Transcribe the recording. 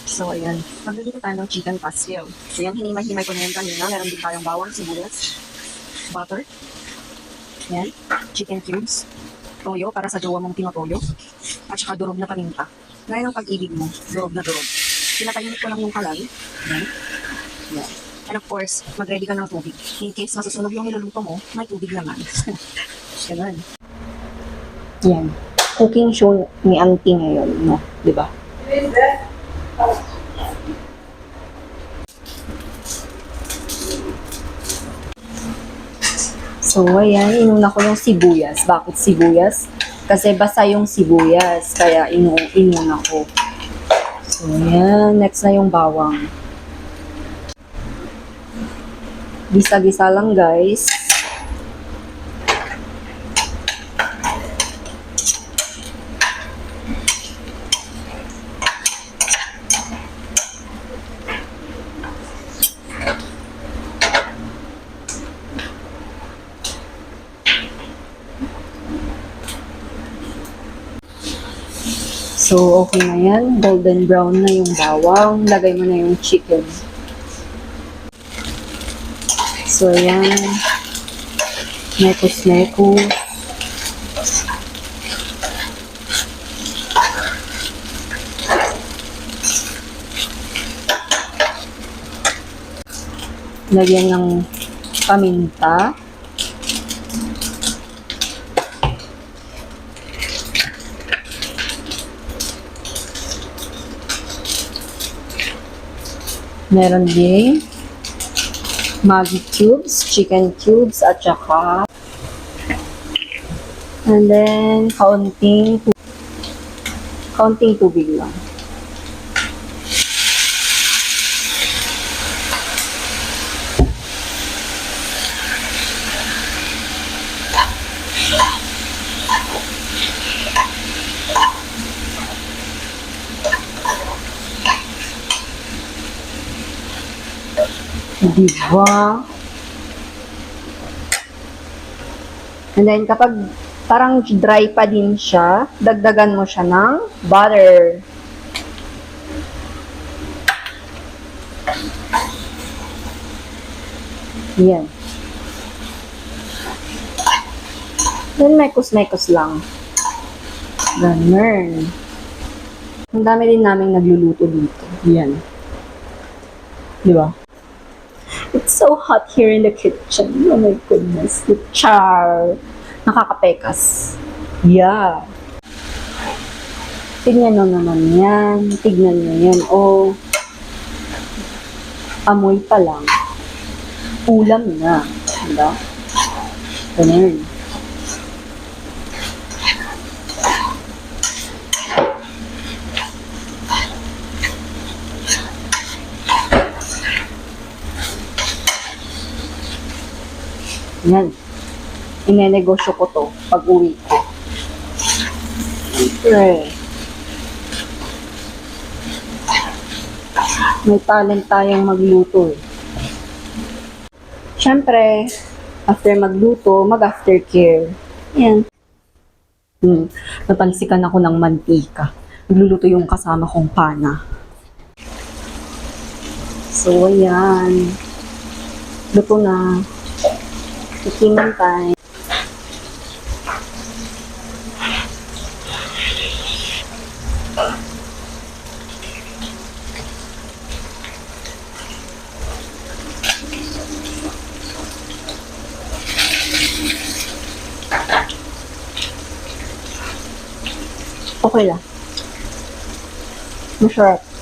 So, ayan. Magluluto tayo ng chicken pastel. So, yan, hinimay-himay ko na yan kanina. Meron din tayong bawang, sibuyas, butter, yan, chicken cubes, toyo para sa jowa mong tinotoyo, at saka durog na paminta. Gaya ng pag-ibig mo, durog na durog. Pinatayinit ko lang yung kalay. Yan. Yan. And of course, mag-ready ka ng tubig. In case masusunog yung niluluto mo, may tubig naman. Ganun. Yan. Cooking show ni Auntie ngayon, no? Diba? So, ayan, inuna ko yung sibuyas. Bakit sibuyas? Kasi basa yung sibuyas, kaya inuna ko. So, ayan, next na yung bawang. Gisa-gisa lang, guys. So, okay na yan. Golden brown na yung bawang. Lagay mo na yung chicken. So, ayan. Mekos-mekos. Lagyan ng paminta. Meron din Maggi cubes, chicken cubes, at saka and then kaunting tubig lang. Diba? And then, kapag parang dry pa din siya, dagdagan mo siya ng butter. Yan. Then, mekos-mekos lang. Ganun. Ang dami din namin nagluluto dito. Yan. Diba? It's so hot here in the kitchen. Oh my goodness. The char. Nakakapekas. Yeah. Tignan nyo naman yan. Tignan nyo yan. Oh. Amoy pa lang. Ulam na. Diba? Ganun. Yan. Inenegosyo ko to pag uwi ko. Siyempre. May talent tayong magluto eh. Siyempre, after magluto, mag-aftercare. Yan. Natalsikan ako ng mantika. Nagluluto yung kasama kong pana. So, ayan. Luto na. Tikiman tayo. Okay lang. Masarap.